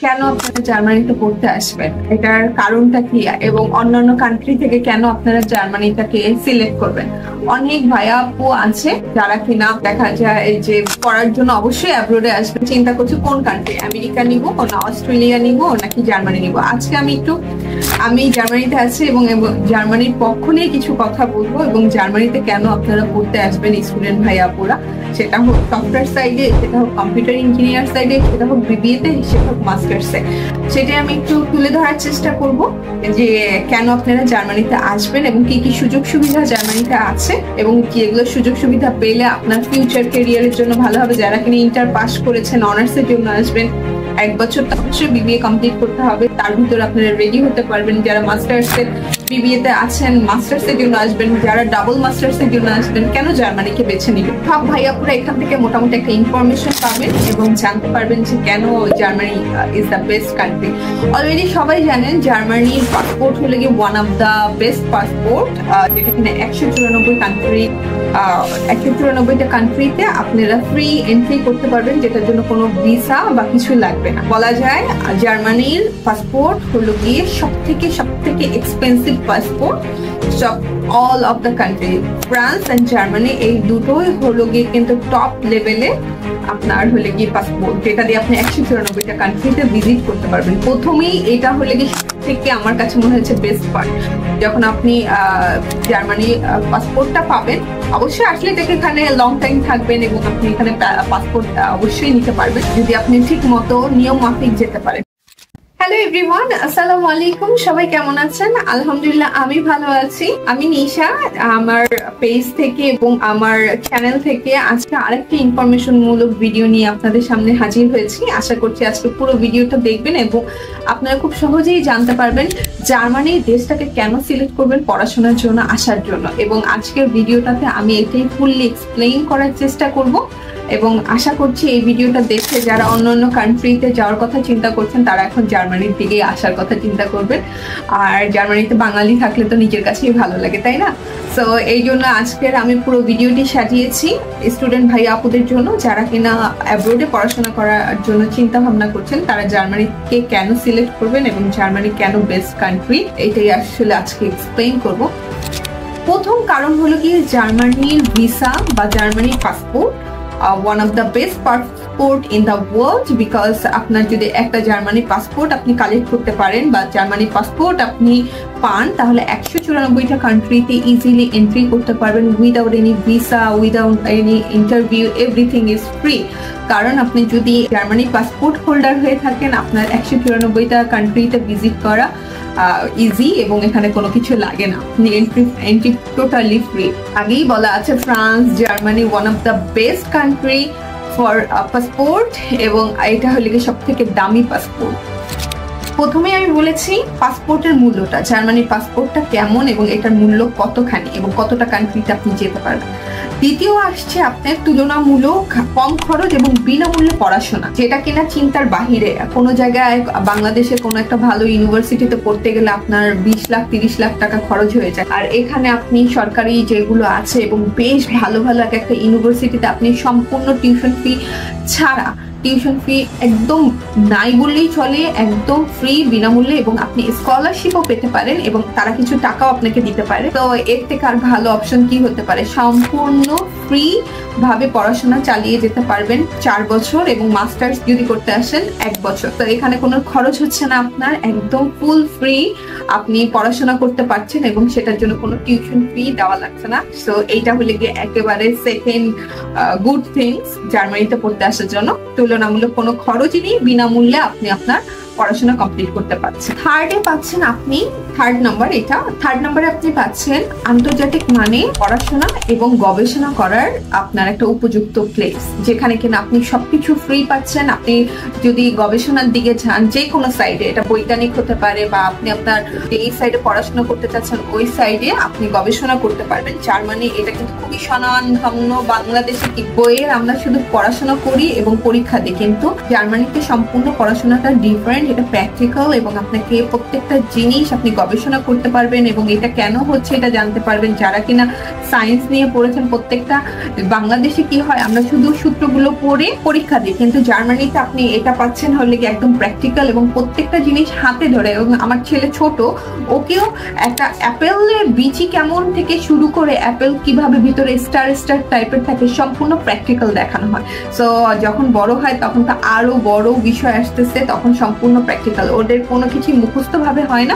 কেন আপনারা জার্মানিতে পড়তে আসবেন, এটার কারণটা কি, এবং অন্যান্য কান্ট্রি থেকে কেন আপনারা জার্মানিটাকে সিলেক্ট করবেন। অনেক ভাইয়া আপু আছে যারা কিনা দেখা যায় যে পড়ার জন্য অবশ্যই অ্যাব্রোডে আসবে, চিন্তা করছে কোন কান্ট্রি, আমেরিকা নিব না অস্ট্রেলিয়া নিব নাকি জার্মানি নিব। আজকে আমি জার্মানিতে আছি এবং জার্মানির পক্ষ নিয়ে কিছু কথা বলবো, এবং জার্মানিতে কেন আপনারা পড়তে আসবেন স্টুডেন্ট ভাইয়া আপুরা, সেটা হোক সফটওয়্যার সাইডে, সেটা হোক কম্পিউটার ইঞ্জিনিয়ার সাইডে, সেটা হোক বিবিএতে, সেটা হোক মাস্টার্সে, সেটাই আমি একটু তুলে ধরার চেষ্টা করব যে কেন আপনারা জার্মানিতে আসবেন এবং কি কি সুযোগ সুবিধা জার্মানিতে আছে, এবং যেগুলো সুযোগ সুবিধা পেলে আপনার ফিউচার ক্যারিয়ারের জন্য ভালো হবে। যারা কিনা ইন্টার পাস করেছেন অনার্সের জন্য আসবেন, 1 বছর অবশ্যই বিবিএ কমপ্লিট করতে হবে, তার ভিতরে আপনারা রেডি হতে পারবেন। যারা মাস্টার্সের বিবিএতে আছেন মাস্টার্সের জন্য আসবেন, যারা ডাবল মাস্টার্সের জন্য আসবেন, কেন জার্মানিকে বেছে নিবেন। সব ভাইয়াপুরা এখান থেকে মোটামুটি একটা ইনফরমেশন পাবেন এবং জানতে পারবেন যে কেন Germany is the best country. Already সবাই জানেন জার্মানির পাসপোর্ট হলে গিয়ে one of the best passport, যেটা কিনা 194টা কান্ট্রিতে আপনারা ফ্রি এন্ট্রি করতে পারবেন, যেটার জন্য কোনো ভিসা বা কিছু লাগবে না। বলা যায় জার্মানির পাসপোর্ট হলো গিয়ে সব থেকে expensive passport all of the country. France and Germany এই দুটোই হলো গিয়ে কিন্তু টপ লেভেলে আপনার হলে গিয়ে পাসপোর্ট, যেটা দিয়ে আপনি 194টা কান্ট্রিতে ভিজিট করতে পারবেন। প্রথমেই এটা হলে গিয়ে থেকে আমার কাছে মনে হচ্ছে বেস্ট পার্ট, যখন আপনি জার্মানি পাসপোর্টটা পাবেন। অবশ্যই আসলে এটাকে এখানে লং টাইম থাকবেন এবং আপনি এখানে পাসপোর্ট অবশ্যই নিতে পারবেন যদি আপনি ঠিক মতো নিয়ম মাফিক যেতে পারেন। হ্যালো এভরিওয়ান, আসসালামু আলাইকুম। সবাই কেমন আছেন? আলহামদুলিল্লাহ আমি ভালো আছি। আমি নিশা, আমার পেজ থেকে এবং আমার চ্যানেল থেকে আজকে আরেকটি ইনফরমেশন মূলক ভিডিও নিয়ে আপনাদের সামনে হাজির হয়েছি। আশা করছি আজকে পুরো ভিডিওটা দেখবেন এবং আপনারা খুব সহজেই জানতে পারবেন জার্মানির দেশটাকে কেন সিলেক্ট করবেন পড়াশোনার জন্য আসার জন্য। এবং আজকের ভিডিওটাতে আমি এটাই ফুললি এক্সপ্লেইন করার চেষ্টা করব এবং আশা করছি এই ভিডিওটা দেখে যারা অন্য কান্ট্রিতে যাওয়ার কথা চিন্তা করছেন তারা এখন জার্মানির দিকে আসার কথা চিন্তা করবেন। আর জার্মানিতে বাঙালি থাকলে তো নিজের কাছেই ভালো লাগে, তাই না? সো এই জন্য আজকের আমি পুরো ভিডিওটি সাজিয়েছি স্টুডেন্ট ভাই আপুদের জন্য, যারা কিনা অ্যাব্রোডে পড়াশোনা করার জন্য চিন্তা ভাবনা করছেন তারা জার্মানিকে কেন সিলেক্ট করবেন এবং জার্মানি কেন বেস্ট কান্ট্রি, এটাই আসলে আজকে এক্সপ্লেইন করব। প্রথম কারণ হলো কি জার্মানির ভিসা বা জার্মানির passport one of the best passport in the world, because আপনার যদি একটা জার্মানি পাসপোর্ট আপনি কালেক্ট করতে পারেন বা জার্মানি পাসপোর্ট আপনি পান, তাহলে 194টা কান্ট্রিতে ইজিলি এন্ট্রি করতে পারবেন without any visa, without any interview, everything is free. কারণ আপনি যদি জার্মানি পাসপোর্ট হোল্ডার হয়ে থাকেন আপনার 194টা কান্ট্রিতে ভিজিট করা ইজি এবং এখানে কোনো কিছু লাগে না, এন্ট্রি টোটালি ফ্রি। আগেই বলা আছে France Germany one of the best country for passport, এবং এটা হলে গিয়ে সব থেকে দামি পাসপোর্ট। প্রথমে আমি বলেছি পাসপোর্টের মূল্যটা, জার্মানির পাসপোর্টটা কেমন এবং এটার মূল্য কতখানি এবং কতটা কান্ট্রিতে আপনি যেতে পারবেন। দ্বিতীয় আসছে আপনার তুলনামূলক কম খরচ এবং বিনামূল্যে পড়াশোনা, যেটা কিনা চিন্তার বাহিরে। কোনো জায়গায় বাংলাদেশে কোনো একটা ভালো ইউনিভার্সিটিতে পড়তে গেলে আপনার 20 লাখ 30 লাখ টাকা খরচ হয়ে যায়, আর এখানে আপনি সরকারি যেগুলো আছে এবং বেশ ভালো একটা ইউনিভার্সিটিতে আপনি সম্পূর্ণ টিউশন ফি ছাড়া, টিউশন ফি একদম নাই বললেই চলে, একদম ফ্রি বিনামূল্যে, এবং আপনি স্কলারশিপও পেতে পারেন এবং তারা কিছু টাকাও আপনাকে দিতে পারে। তো এর থেকে আর ভালো অপশন কি হতে পারে? সম্পূর্ণ ফ্রি ভাবে পড়াশোনা চালিয়ে যেতে পারবেন 4 বছর, এবং মাস্টার্স যদি করতে আসেন 1 বছর। তো এখানে কোনো খরচ হচ্ছে না আপনার, একদম ফুল ফ্রি আপনি পড়াশোনা করতে পারছেন এবং সেটার জন্য কোনো টিউশন ফি দেওয়া লাগছে না। সো এইটা হলে গিয়ে একেবারে সেকেন্ড গুড থিংস জার্মানিতে পড়তে আসার জন্য। তুলনামূলক কোনো খরচই নেই, বিনামূল্যে আপনি আপনার পড়াশোনা কমপ্লিট করতে পারছেন। থার্ডে পাচ্ছেন আপনি, থার্ড নাম্বারে আপনি পাচ্ছেন আন্তর্জাতিক মানে পড়াশোনা এবং গবেষণা করার আপনার একটা উপযুক্ত প্লেস, যেখানে কিনা আপনি সবকিছু ফ্রি পাচ্ছেন। আপনি যদি গবেষণার দিকে যান যে কোনো সাইডে, এটা বৈজ্ঞানিক হতে পারে বা আপনি আপনার এই সাইডে পড়াশোনা করতে চাচ্ছেন ওই সাইডে আপনি গবেষণা করতে পারবেন। জার্মানি এটা কিন্তু খুবই স্বনামধন্য। বাংলাদেশে কি বইয়ের আমরা শুধু পড়াশোনা করি এবং পরীক্ষা দিই, কিন্তু জার্মানিতে সম্পূর্ণ পড়াশোনাটা ডিফারেন্ট যেটা প্র্যাকটিক্যাল, এবং আপনাকে প্রত্যেকটা জিনিস আপনি গবেষণা করতে পারবেন এবং এটা কেন হচ্ছে এটা জানতে পারবেন। যারা কিনা সায়েন্স নিয়ে পড়েছেন, প্রত্যেকটা বাংলাদেশে কি হয় আমরা শুধু সূত্রগুলো পড়ে পরীক্ষা দিই, কিন্তু জার্মানিতে আপনি এটা পাচ্ছেন হলে কি একদম প্র্যাকটিক্যাল এবং প্রত্যেকটা জিনিস হাতে ধরে। এবং আমার ছেলে ছোট, ওকেও একটা অ্যাপেলের বিচি কেমন থেকে শুরু করে অ্যাপেল কিভাবে ভিতরে স্টার স্টার টাইপের থাকে সম্পূর্ণ প্র্যাকটিক্যাল দেখানো হয়। সো যখন বড় হয় তখন তো আরো বড় বিষয় আসতেছে, তখন সম্পূর্ণ প্র্যাকটিক্যাল, ওদের কোনো কিছু মুখস্থ ভাবে হয় না,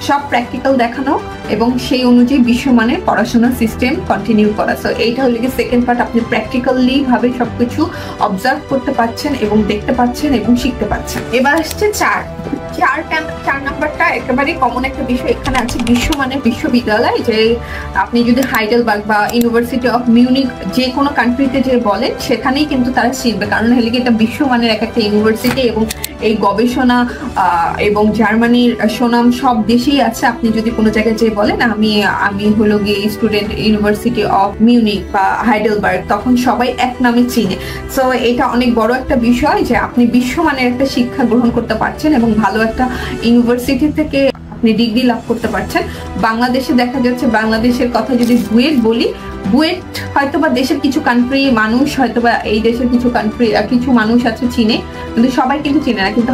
সব প্র্যাকটিক্যাল দেখানো এবং সেই অনুযায়ী বিশ্বমানের পড়াশোনার সিস্টেম কন্টিনিউ করা। সো এইটা হলো কি সেকেন্ড পার্ট, আপনি প্র্যাকটিক্যালি ভাবে সবকিছু অবজার্ভ করতে পারছেন এবং দেখতে পাচ্ছেন এবং শিখতে পাচ্ছেন। এবার আসছে চার নাম্বারটা একেবারে কমন একটা বিষয় এখানে আছে, বিশ্বমানের বিশ্ববিদ্যালয়। যে আপনি যদি হাইডেলবার্গ বা ইউনিভার্সিটি অফ মিউনিক যে কোনো কান্ট্রিতে যে বলেন সেখানেই কিন্তু তারা চিনবে, কারণ হলে কি এটা বিশ্বমানের একটা ইউনিভার্সিটি এবং এই গবেষণা এবং জার্মানির সুনাম সব দেশেই আছে। আপনি যদি কোনো জায়গায় যেয়ে বলেন আমি হলো গিয়ে স্টুডেন্ট ইউনিভার্সিটি অফ মিউনিক বা হাইডেলবার্গ, তখন সবাই এক নামে চিনে। সো এটা অনেক বড় একটা বিষয় যে আপনি বিশ্বমানের একটা শিক্ষা গ্রহণ করতে পারছেন এবং ভালো একটা ইউনিভার্সিটি থেকে আপনি ডিগ্রি লাভ করতে পারছেন। বাংলাদেশে দেখা যাচ্ছে, বাংলাদেশের কথা যদি বুয়েট বলি, বুয়েট হয়তোবা দেশের কিছু কান্ট্রি মানুষ হয়তোবা এই দেশের কিছু মানুষ আছে চিনে, কিন্তু সবাই কিন্তু চিনে না। কিন্তু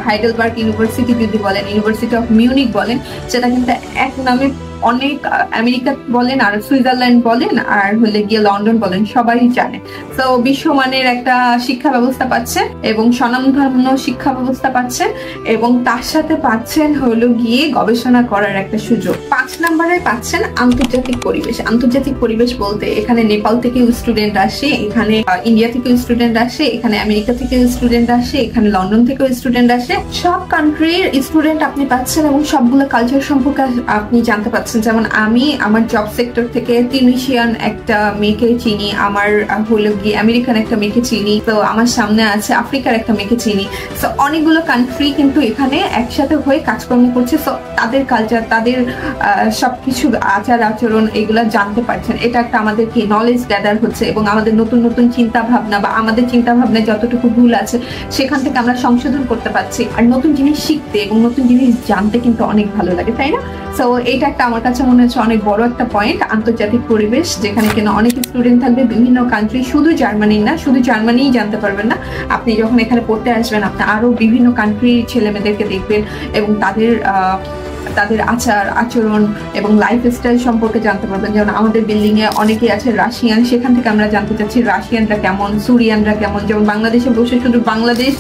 হাইডেলবার্গ ইউনিভার্সিটি যদি বলেন, ইউনিভার্সিটি অফ মিউনিক বলেন, সেটা কিন্তু এক নামে অনেক, আমেরিকা বলেন আর সুইজারল্যান্ড বলেন আর হলে গিয়ে লন্ডন বলেন, সবাই জানে। তো বিশ্বমানের একটা শিক্ষা ব্যবস্থা পাচ্ছেন এবং স্বনামধন্য শিক্ষা ব্যবস্থা পাচ্ছেন এবং তার সাথে পাচ্ছেন হলো গিয়ে গবেষণা করার একটা সুযোগ। 5 নম্বরে পাচ্ছেন আন্তর্জাতিক পরিবেশ। আন্তর্জাতিক পরিবেশ বলতে এখানে নেপাল থেকেও স্টুডেন্ট আসে, এখানে ইন্ডিয়া থেকেও স্টুডেন্ট আসে, এখানে আমেরিকা থেকেও স্টুডেন্ট আসে, এখানে লন্ডন থেকেও স্টুডেন্ট আসে। সব কান্ট্রির স্টুডেন্ট আপনি পাচ্ছেন এবং সবগুলো কালচার সম্পর্কে আপনি জানতে পাচ্ছেন। যেমন আমি আমার জব সেক্টর থেকে তিউনিসিয়ান একটা মেয়েকে চিনি, আমার হলো গিয়ে আমেরিকান একটা মেয়েকে চিনি, তো আমার সামনে আছে আফ্রিকার একটা মেয়েকে চিনি। সো অনেকগুলো কান্ট্রি কিন্তু এখানে একসাথে হয়ে কাজকর্ম করছে। সো তাদের কালচার, তাদের সবকিছু আচার আচরণ এগুলো জানতে পারছেন। এটা একটা আমাদের কি নলেজ গ্যাদার হচ্ছে এবং আমাদের নতুন নতুন চিন্তা ভাবনা বা আমাদের চিন্তা ভাবনায় যতটুকু ভুল আছে সেখান থেকে আমরা সংশোধন করতে পারছি। আর নতুন জিনিস শিখতে এবং নতুন জিনিস জানতে কিন্তু অনেক ভালো লাগে, তাই না? সো এটা একটা আমার কাছে মনে হচ্ছে অনেক বড় একটা পয়েন্ট, আন্তর্জাতিক পরিবেশ, যেখানে কিনা অনেক স্টুডেন্ট থাকবে বিভিন্ন কান্ট্রি, শুধু জার্মানির না, শুধু জার্মানিই জানতে পারবেন না। আপনি যখন এখানে পড়তে আসবেন আপনি আরো বিভিন্ন কান্ট্রির ছেলেমেয়েদেরকে দেখবেন এবং তাদের আচার আচরণ এবং লাইফস্টাইল সম্পর্কে জানতে পারবেন। যেমন আমাদের বিল্ডিং এ অনেকেই আছে রাশিয়ান, সেখান থেকে আমরা জানতে চাচ্ছি রাশিয়ানরা কেমন, সুরিয়ানরা কেমন। যেমন বাংলাদেশে বসে শুধু বাংলাদেশ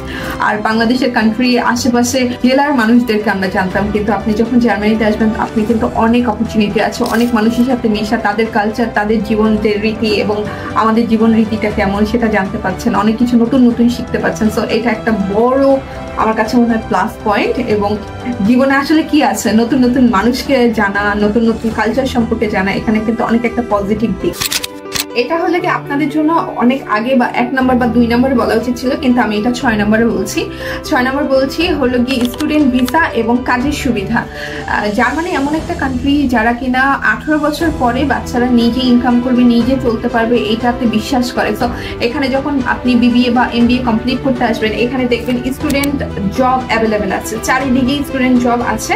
আর বাংলাদেশের কান্ট্রি আশেপাশে জেলার মানুষদেরকে আমরা জানতাম, কিন্তু আপনি যখন জার্মানিতে আসবেন আপনি কিন্তু অনেক অপরচুনিটি আছে, অনেক মানুষের সাথে মেশা, তাদের কালচার, তাদের জীবনের রীতি এবং আমাদের জীবন রীতিটা কেমন সেটা জানতে পারছেন, অনেক কিছু নতুন নতুন শিখতে পারছেন। সো এটা একটা বড় আমার কাছে মনে হয় প্লাস পয়েন্ট। এবং জীবনে আসলে কি আছে, নতুন নতুন মানুষকে জানা, নতুন নতুন কালচার সম্পর্কে জানা, এখানে কিন্তু অনেক একটা পজিটিভ দিক। এটা হলে কি আপনাদের জন্য অনেক আগে বা 1 নম্বর বা 2 নম্বরে বলা উচিত ছিল, কিন্তু আমি এটা 6 নম্বরে বলছি। 6 নম্বর বলছি হলো গিয়ে স্টুডেন্ট ভিসা এবং কাজের সুবিধা। জার্মানি এমন একটা কান্ট্রি যারা কিনা 18 বছর পরে বাচ্চারা নিজে ইনকাম করবে, নিজে চলতে পারবে, এইটাতে বিশ্বাস করে। তো এখানে যখন আপনি বিবিএ বা এমবিএ কমপ্লিট করতে আসবেন, এখানে দেখবেন স্টুডেন্ট জব অ্যাভেলেবেল আছে, চারিদিকে স্টুডেন্ট জব আছে,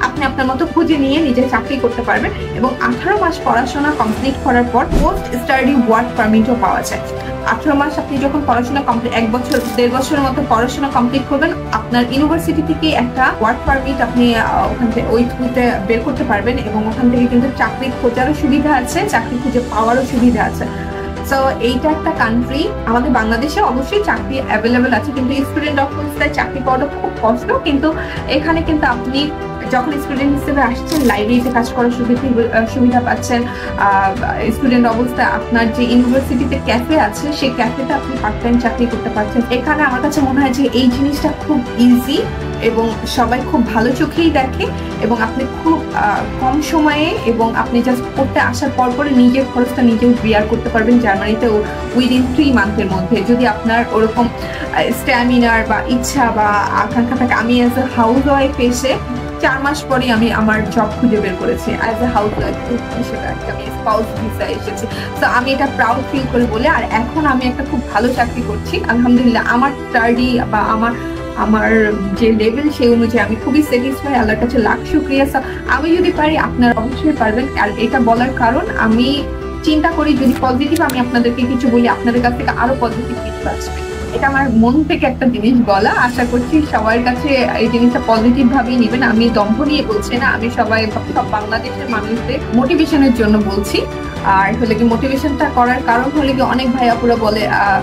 আপনি আপনার মতো খুঁজে নিয়ে নিজে চাকরি করতে পারবেন। এবং 18 মাস পড়াশোনা কমপ্লিট করার পর পোস্ট স্টাডি ওয়ার্ক পারমিটও পাওয়া যায়। 18 মাস আপনি যখন পড়াশোনা কমপ্লিট, 1 বছর 1.5 বছরের মতো পড়াশোনা কমপ্লিট করবেন, আপনার ইউনিভার্সিটি থেকে একটা ওয়ার্ক পারমিট আপনি ওখান থেকে ওই থ্রুতে বের করতে পারবেন এবং ওখান থেকে কিন্তু চাকরি খোঁজারও সুবিধা আছে, চাকরি খুঁজে পাওয়ারও সুবিধা আছে। সো এইটা একটা কান্ট্রি, আমাদের বাংলাদেশে অবশ্যই চাকরি অ্যাভেলেবেল আছে, কিন্তু স্টুডেন্ট অবস্থায় চাকরি পাওয়াটা খুব কষ্ট। কিন্তু এখানে কিন্তু আপনি যখন স্টুডেন্ট হিসেবে আসছেন লাইব্রেরিতে কাজ করার সুবিধা পাচ্ছেন। স্টুডেন্ট অবস্থায় আপনার যে ইউনিভার্সিটিতে ক্যাফে আছে সেই ক্যাফেতে আপনি পার্ট টাইম চাকরি করতে পারছেন। এখানে আমার কাছে মনে হয় যে এই জিনিসটা খুব ইজি এবং সবাই খুব ভালো চোখেই দেখে এবং আপনি খুব কম সময়ে এবং আপনি জাস্ট পড়তে আসার পরে নিজের খরচটা নিজেও বিয়ার করতে পারবেন জার্মানিতে উইদিন 3 মান্থের মধ্যে, যদি আপনার ওরকম স্ট্যামিনার বা ইচ্ছা বা আকাঙ্ক্ষা থাকে। আমি অ্যাজ এ হাউস ওয়াইফ এসে 4 মাস পরে আমি আমার জব খুঁজে বের করেছি অ্যাজ এ হাউস ওয়াইফ হিসেবে, আমি স্পাউস ভিসা এসেছি। তো আমি এটা প্রাউড ফিল করে বলে, আর এখন আমি একটা খুব ভালো চাকরি করছি আলহামদুলিল্লাহ। আমার স্টাডি বা আমার আমার যে লেভেল সেই অনুযায়ী আমি খুবই স্যাটিসফাই, আল্লাহর কাছে লাখ শুকরিয়া। আমি যদি পারি আপনারা অবশ্যই পারবেন। আর এটা বলার কারণ আমি চিন্তা করি যদি পজিটিভ আমি আপনাদেরকে কিছু বলি আপনাদের কাছ থেকে আরো পজিটিভ কিছু আসবে। এটা আমার মন থেকে একটা জিনিস বলা, আশা করছি সবার কাছে এই জিনিসটা পজিটিভ ভাবেই নেবেন। আমি দম্ভ নিয়ে বলছি না, আমি সব বাংলাদেশের মানুষদের মোটিভেশনের জন্য বলছি। আর হলে কি মোটিভেশনটা করার কারণ হলে কি অনেক ভাই আপুরা বলে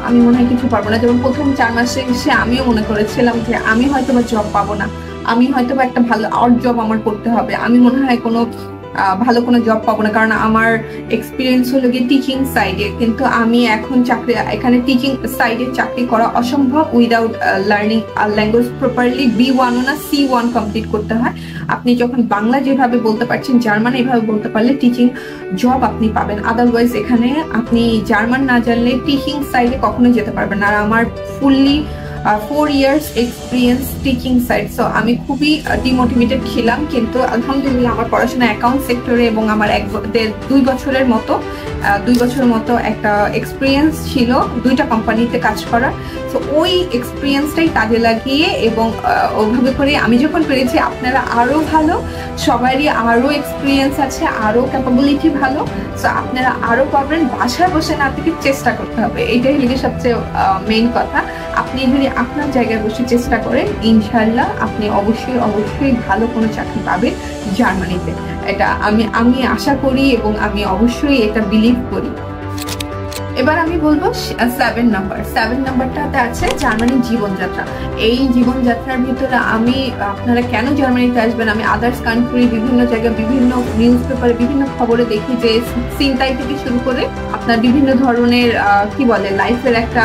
আমি মনে হয় কিছু পারবো না। যেমন প্রথম 4 মাসে এসে আমিও মনে করেছিলাম যে আমি হয়তো বা জব পাবো না, আমি হয়তো বা একটা ভালো আউট জব আমার করতে হবে, আমি মনে হয় কোনো ভালো কোনো জব পাবো না, কারণ আমার এক্সপিরিয়েন্স হলো গিয়ে টিচিং সাইডে। কিন্তু আমি এখন এখানে টিচিং সাইডে চাকরি করা অসম্ভব without learning language properly. B1 না C1 কমপ্লিট করতে হয়। আপনি যখন বাংলা যেভাবে বলতে পারছেন জার্মান এভাবে বলতে পারলে টিচিং জব আপনি পাবেন। আদারওয়াইজ এখানে আপনি জার্মান না জানলে টিচিং সাইডে কখনো যেতে পারবেন না। আর আমার fully 4 years experience teaching side, so আমি খুবই ডিমোটিভেটেড ছিলাম। কিন্তু আলহামদুলিল্লাহ আমার পড়াশোনা অ্যাকাউন্ট সেক্টরে এবং আমার 2 বছরের মতো একটা এক্সপিরিয়েন্স ছিল 2টা কোম্পানিতে কাজ করা। সো ওই এক্সপিরিয়েন্সটাই কাজে লাগিয়ে এবং ওইভাবে করে আমি যখন পেরেছি আপনারা আরো ভালো, সবারই আরো এক্সপিরিয়েন্স আছে, আরো ক্যাপাবিলিটি ভালো, সো আপনারা আরো পাবেন। বাসায় বসে না থেকে চেষ্টা করতে হবে, এটাই হলো সবচেয়ে মেইন কথা। আপনি যদি আপনার জায়গায় বসে চেষ্টা করেন ইনশাল্লাহ আপনি অবশ্যই ভালো কোনো চাকরি পাবেন জার্মানিতে। এটা আমি আশা করি এবং আমি অবশ্যই এটা বিলিভ করি। এবার আমি বলবো 7 নাম্বারটাতে আছে জার্মানির জীবনযাত্রা। এই জীবনযাত্রার ভিতরে আপনারা কেন জার্মানিতে আসবেন, আমি আদার্স কান্ট্রি বিভিন্ন জায়গায় বিভিন্ন নিউজ পেপারে বিভিন্ন খবরে দেখি যে চিন্তাই থেকে শুরু করে আপনার বিভিন্ন ধরনের কি বলে লাইফের একটা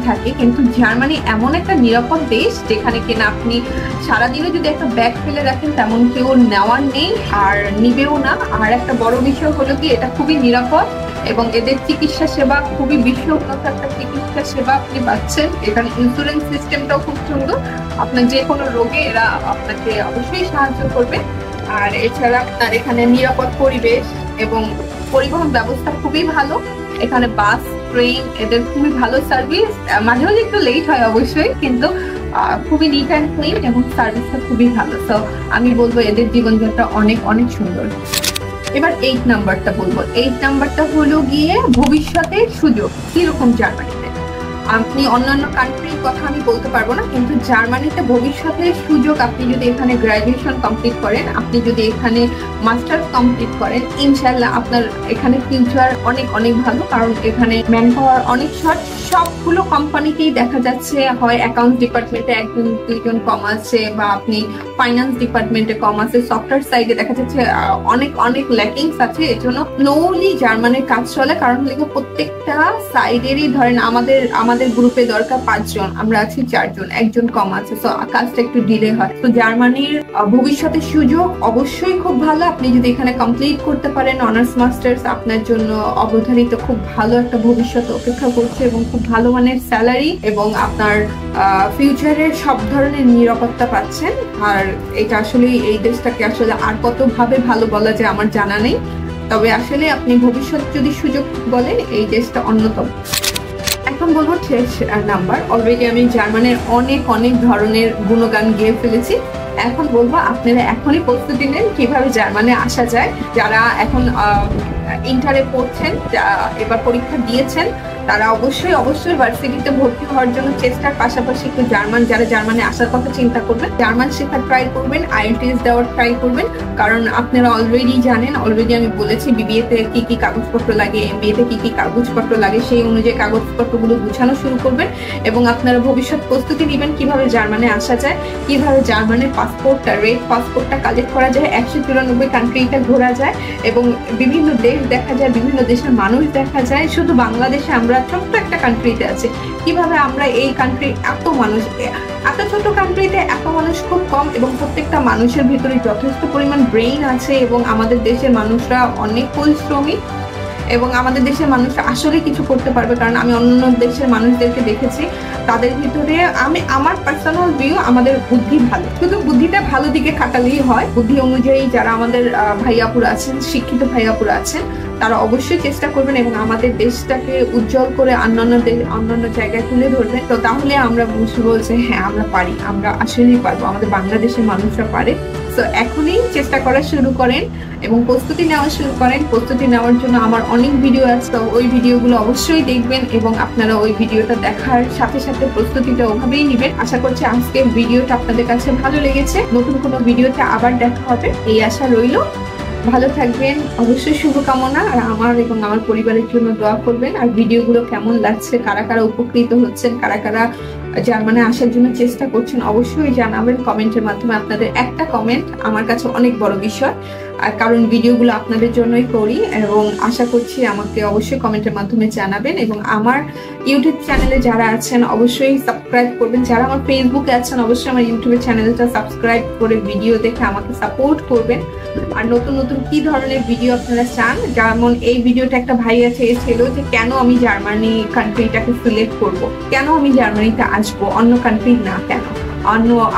থাকে। কিন্তু জার্মানি এমন একটা নিরাপদ দেশ যেখানে কিনা আপনি সারাদিনে যদি একটা ব্যাগ ফেলে রাখেন তেমন কেউ নেওয়ার নেই আর নিবেও না। আর একটা বড় বিষয় হলো কি এটা খুবই নিরাপদ এবং এদের চিকিৎসা সেবা খুবই বিশ্বউন্নত একটা চিকিৎসা সেবা আপনি পাচ্ছেন। এখানে ইন্স্যুরেন্স সিস্টেমটাও খুব সুন্দর, আপনার যে কোনো রোগে এরা আপনাকে অবশ্যই সাহায্য করবে। আর এছাড়া আপনার এখানে নিরাপদ পরিবেশ এবং পরিবহন ব্যবস্থা খুবই ভালো। এখানে বাস, ট্রেন এদের খুবই ভালো সার্ভিস, মাঝে মাঝে একটু লেট হয় অবশ্যই, কিন্তু খুবই নিট অ্যান্ড ক্লিন এবং সার্ভিসটা খুবই ভালো। তো আমি বলবো এদের জীবনযাত্রা অনেক সুন্দর। এবার 8 নাম্বারটা বলবো। 8 নাম্বারটা হলো গিয়ে ভবিষ্যতের সুযোগ কিরকম জার্মানিতে। আপনি অন্যান্য কান্ট্রির কথা আমি বলতে পারবো না, কিন্তু জার্মানিতে ভবিষ্যতের সুযোগ আপনি যদি এখানে গ্রাজুয়েশন কমপ্লিট করেন, আপনি যদি এখানে মাস্টার্স কমপ্লিট করেন, ইনশাল্লাহ আপনার এখানে ফিউচার অনেক ভালো। কারণ এখানে ম্যান পাওয়ার অনেক শর্ট, সবগুলো কোম্পানিতেই দেখা যাচ্ছে হয় অ্যাকাউন্ট ডিপার্টমেন্টে 1-2জন কম আছে, বা আপনি ফাইন্যান্স ডিপার্টমেন্টে কম আছে, সফটওয়্যার সাইডে দেখা যাচ্ছে অনেক ল্যাকিংস আছে। এর জন্য স্লোলি জার্মানির কাজ চলে, কারণ প্রত্যেকটা সাইডেরই ধরেন আমাদের গ্রুপে দরকার 5 জন, আমরা আছি 4 জন, 1 জন কম আছে, তো কাজটা একটু ডিলে হয়। তো জার্মানির ভবিষ্যতের সুযোগ অবশ্যই খুব ভালো। আপনি যদি এখানে কমপ্লিট করতে পারেন অনার্স মাস্টার্স, আপনার জন্য অবধারিত খুব ভালো একটা ভবিষ্যৎ অপেক্ষা করছে এবং খুব ভালো মানের স্যালারি এবং আপনার ফিউচারের সব ধরনের নিরাপত্তা পাচ্ছেন। আর এটা আসলে এই দেশটাকে আসলে আর কত ভাবে ভালো বলা যায় আমার জানা নেই, তবে আসলে আপনি ভবিষ্যৎ যদি সুযোগ বলেন এই দেশটা অন্যতম। এখন বলবো 6 নাম্বার। অলরেডি আমি জার্মানের অনেক ধরনের গুণগান গেয়ে ফেলেছি। এখন বলবো আপনারা এখনই প্রস্তুতি নেন কিভাবে জার্মানে আসা যায়। যারা এখন ইন্টারে পড়ছেন, এবার পরীক্ষা দিয়েছেন, তারা অবশ্যই ভার্সিটিতে ভর্তি হওয়ার জন্য চেষ্টার পাশাপাশি একটু যারা জার্মানে আসার কথা চিন্তা করবেন, জার্মান শেখার ট্রাই করবেন, IELTS দেওয়ার ট্রাই করবেন। কারণ আপনারা অলরেডি জানেন, অলরেডি আমি বলেছি BBA তে কি কাগজপত্র লাগে, MBA তে কি কাগজপত্র লাগে, সেই অনুযায়ী কাগজপত্রগুলো গুছানো শুরু করবেন এবং আপনারা ভবিষ্যৎ প্রস্তুতি নেবেন কিভাবে জার্মানে আসা যায়, কিভাবে জার্মানের রেড পাসপোর্টটা কালেক্ট করা যায়, 194 কান্ট্রিটা ঘোরা যায় এবং বিভিন্ন দেশ দেখা যায়, বিভিন্ন দেশের মানুষ দেখা যায়। শুধু বাংলাদেশে আমরা ছোট্ট একটা কান্ট্রিতে আছে, কিভাবে আমরা এই কান্ট্রি এত ছোট কান্ট্রিতে এত মানুষ খুব কম এবং প্রত্যেকটা মানুষের ভিতরে যথেষ্ট পরিমাণ ব্রেইন আছে এবং আমাদের দেশের মানুষরা অনেক পরিশ্রমী এবং আমাদের দেশের মানুষ আসলে কিছু করতে পারবে। কারণ আমি অন্য দেশের মানুষদেরকে দেখেছি, তাদের ভিতরে আমার পার্সোনাল ভিউ, আমাদের বুদ্ধি ভালো, শুধু বুদ্ধিটা ভালো দিকে খাটালেই হয়। বুদ্ধি অনুযায়ী যারা আমাদের ভাইয়াপুরা আছেন, শিক্ষিত ভাইয়াপুরা আছেন, তারা অবশ্যই চেষ্টা করবেন এবং আমাদের দেশটাকে উজ্জ্বল করে অন্যান্য জায়গায় তুলে ধরবেন। তো তাহলে আমরা বুঝবো যে হ্যাঁ আমরা পারি, আমরা আসলেই পারবো, আমাদের বাংলাদেশের মানুষরা পারে। তো এখনই চেষ্টা করা শুরু করেন এবং প্রস্তুতি নেওয়া শুরু করেন। প্রস্তুতি নেওয়ার জন্য আমার অনেক ভিডিও আছে, তো ওই ভিডিওগুলো অবশ্যই দেখবেন এবং আপনারা ওই ভিডিওটা দেখার সাথে সাথে প্রস্তুতিটা ওভাবেই নেবেন। আশা করছি আজকের ভিডিওটা আপনাদের কাছে ভালো লেগেছে। নতুন কোনো ভিডিওতে আবার দেখা হবে এই আশা রইল। ভালো থাকবেন, অবশ্যই শুভকামনা। আর আমার এবং আমার পরিবারের জন্য দোয়া করবেন। আর ভিডিওগুলো কেমন লাগছে, কারা কারা উপকৃত হচ্ছেন, কারা কারা জার্মানে আসার জন্য চেষ্টা করছেন, অবশ্যই জানাবেন কমেন্টের মাধ্যমে। আপনাদের একটা কমেন্ট আমার কাছে অনেক বড় বিষয়, আর কারণ ভিডিওগুলো আপনাদের জন্যই করি এবং আশা করছি আমাকে অবশ্যই কমেন্টের মাধ্যমে জানাবেন। এবং আমার ইউটিউব চ্যানেলে যারা আছেন অবশ্যই সাবস্ক্রাইব করবেন। যারা আমার ফেসবুকে আছেন অবশ্যই আমার ইউটিউবের চ্যানেলটা সাবস্ক্রাইব করে ভিডিও দেখে আমাকে সাপোর্ট করবেন। আর নতুন নতুন কি ধরনের ভিডিও আপনারা চান, যেমন এই ভিডিওটা একটা ভাইয়া চেয়েছিল যে কেন আমি জার্মানি কান্ট্রিটাকে সিলেক্ট করব, কেন আমি জার্মানিতে আসবো, অন্য কান্ট্রি না, কেন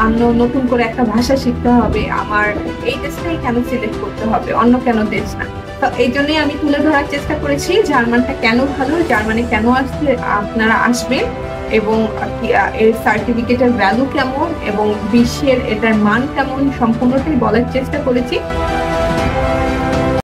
অন্য নতুন করে একটা ভাষা শিখতে হবে, আমার এই দেশটাই কেন সিলেক্ট করতে হবে, অন্য কেন দেশ না। তো এই জন্যই আমি তুলে ধরার চেষ্টা করেছি জার্মানটা কেন ভালো, জার্মানি কেন আসলে আপনারা আসবেন এবং এর সার্টিফিকেটের ভ্যালু কেমন এবং বিশ্বের এটার মান কেমন, সম্পূর্ণটাই বলার চেষ্টা করেছি।